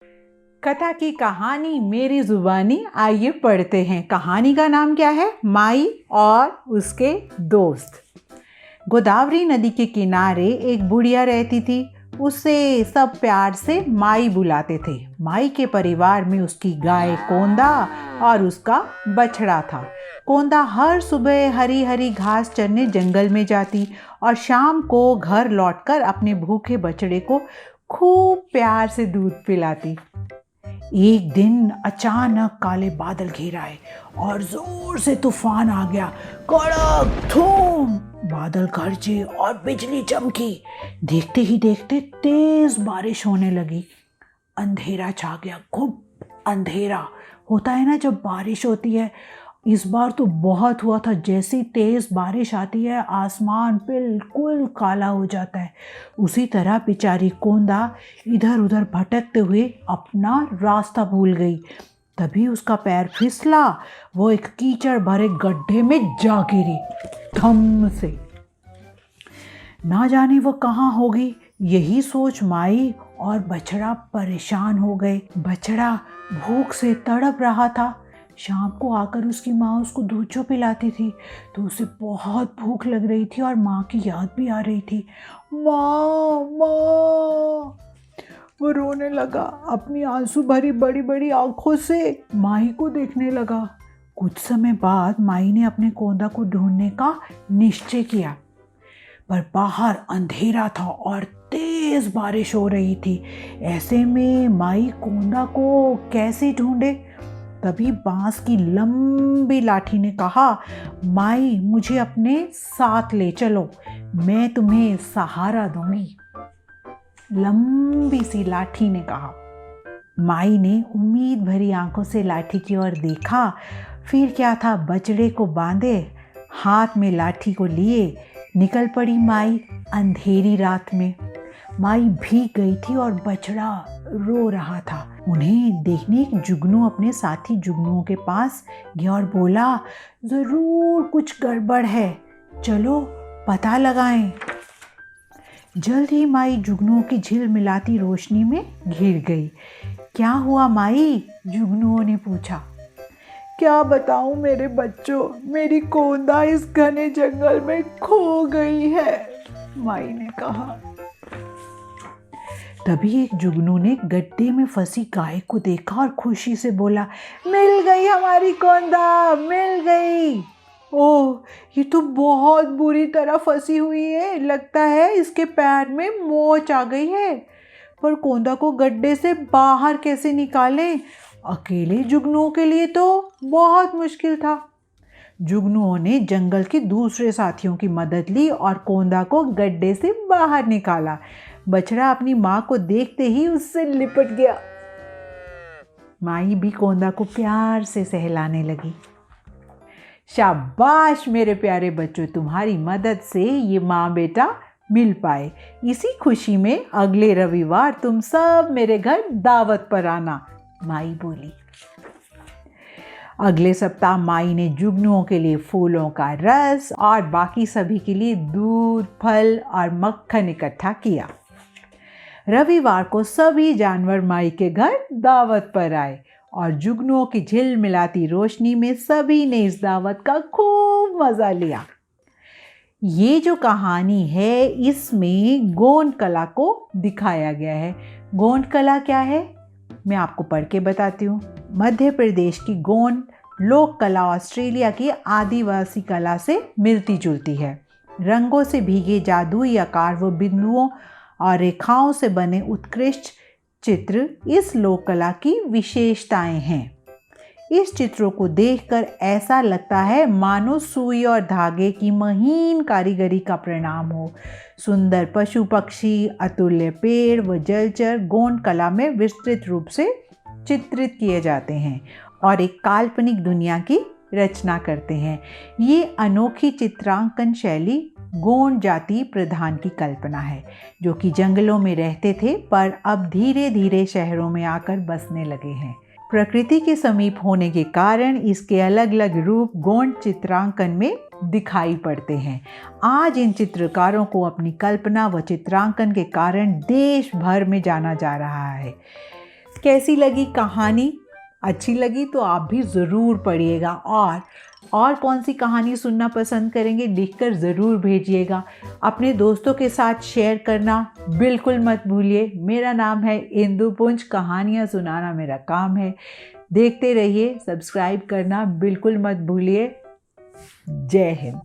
कथा की कहानी मेरी जुबानी, आइए पढ़ते हैं। कहानी का नाम क्या है? माई और उसके दोस्त। गोदावरी नदी के किनारे एक बुढ़िया रहती थी। उसे सब प्यार से माई बुलाते थे। माई के परिवार में उसकी गाय कोंदा और उसका बछड़ा था। कोंदा हर सुबह हरी हरी घास चरने जंगल में जाती और शाम को घर लौटकर अपने भूखे बछड़े को खूब प्यार से दूध पिलाती। एक दिन अचानक काले बादल घेर आए और जोर से तूफान आ गया। कड़क धूम, बादल गरजे और बिजली चमकी। देखते ही देखते तेज बारिश होने लगी। अंधेरा छा गया, खूब अंधेरा होता है ना जब बारिश होती है। इस बार तो बहुत हुआ था। जैसी तेज बारिश आती है आसमान बिल्कुल काला हो जाता है। उसी तरह बेचारी कोंदा इधर उधर भटकते हुए अपना रास्ता भूल गई। तभी उसका पैर फिसला। वो एक कीचड़ भरे गड्ढे में जा गिरी धम से। ना जाने वो कहाँ होगी। यही सोच माई और बछड़ा परेशान हो गए। बछड़ा भूख से तड़प रहा था। शाम को आकर उसकी माँ उसको दूध जो पिलाती थी तो उसे बहुत भूख लग रही थी और माँ की याद भी आ रही थी। माँ माँ, वो रोने लगा। अपनी आंसू भरी बड़ी बड़ी आंखों से माई को देखने लगा। कुछ समय बाद माई ने अपने कोंदा को ढूंढने का निश्चय किया, पर बाहर अंधेरा था और तेज बारिश हो रही थी। ऐसे में माई कोंदा को कैसे ढूंढे? तभी बांस की लंबी लाठी ने कहा, माई मुझे अपने साथ ले चलो, मैं तुम्हें सहारा दूंगी। लंबी सी लाठी ने कहा। माई ने उम्मीद भरी आंखों से लाठी की ओर देखा। फिर क्या था, बछड़े को बांधे, हाथ में लाठी को लिए निकल पड़ी माई अंधेरी रात में। माई भीग गई थी और बछड़ा रो रहा था। उन्हें देखने एक जुगनू अपने साथी जुगनुओं के पास गया और बोला, जरूर कुछ गड़बड़ है, चलो पता लगाएं। जल्द ही माई जुगनुओं की झिलमिलाती रोशनी में घिर गई। क्या हुआ माई? जुगनुओं ने पूछा। क्या बताऊं मेरे बच्चों, मेरी कोंदा इस घने जंगल में खो गई है, माई ने कहा। तभी एक जुगनू ने गड्ढे में फंसी गाय को देखा और खुशी से बोला, मिल गई हमारी कोंदा, मिल गई। ओह, ये तो बहुत बुरी तरह फंसी हुई है। लगता है इसके पैर में मोच आ गई है। पर कोंदा को गड्ढे से बाहर कैसे निकालें? अकेले जुगनुओं के लिए तो बहुत मुश्किल था। जुगनुओं ने जंगल के दूसरे साथियों की मदद ली और कोंदा को गड्ढे से बाहर निकाला। बछड़ा अपनी माँ को देखते ही उससे लिपट गया। माई भी कोंदा को प्यार से सहलाने लगी। शाबाश मेरे प्यारे बच्चों, तुम्हारी मदद से ये माँ बेटा मिल पाए। इसी खुशी में अगले रविवार तुम सब मेरे घर दावत पर आना, माई बोली। अगले सप्ताह माई ने जुगनुओं के लिए फूलों का रस और बाकी सभी के लिए दूध, फल और मक्खन इकट्ठा किया। रविवार को सभी जानवर माई के घर दावत पर आए और जुगनुओं की झिलमिलाती रोशनी में सभी ने इस दावत का खूब मज़ा लिया। ये जो कहानी है इसमें गोंड कला को दिखाया गया है। गोंड कला क्या है मैं आपको पढ़ के बताती हूँ। मध्य प्रदेश की गोंड लोक कला ऑस्ट्रेलिया की आदिवासी कला से मिलती जुलती है। रंगों से भीगे जादुई आकार व बिंदुओं और रेखाओं से बने उत्कृष्ट चित्र इस लोक कला की विशेषताएं हैं। इस चित्रों को देखकर ऐसा लगता है मानो सुई और धागे की महीन कारीगरी का परिणाम हो। सुंदर पशु पक्षी, अतुल्य पेड़ व जलचर गोंड कला में विस्तृत रूप से चित्रित किए जाते हैं और एक काल्पनिक दुनिया की रचना करते हैं। ये अनोखी चित्रांकन शैली गोंड जाति प्रधान की कल्पना है, जो कि जंगलों में रहते थे पर अब धीरे धीरे शहरों में आकर बसने लगे हैं। प्रकृति के समीप होने के कारण इसके अलग अलग रूप गोंड चित्रांकन में दिखाई पड़ते हैं। आज इन चित्रकारों को अपनी कल्पना व चित्रांकन के कारण देश भर में जाना जा रहा है। कैसी लगी कहानी? अच्छी लगी तो आप भी ज़रूर पढ़िएगा। और कौन सी कहानी सुनना पसंद करेंगे लिखकर ज़रूर भेजिएगा। अपने दोस्तों के साथ शेयर करना बिल्कुल मत भूलिए। मेरा नाम है इंदु पुंज, कहानियाँ सुनाना मेरा काम है। देखते रहिए, सब्सक्राइब करना बिल्कुल मत भूलिए। जय हिंद।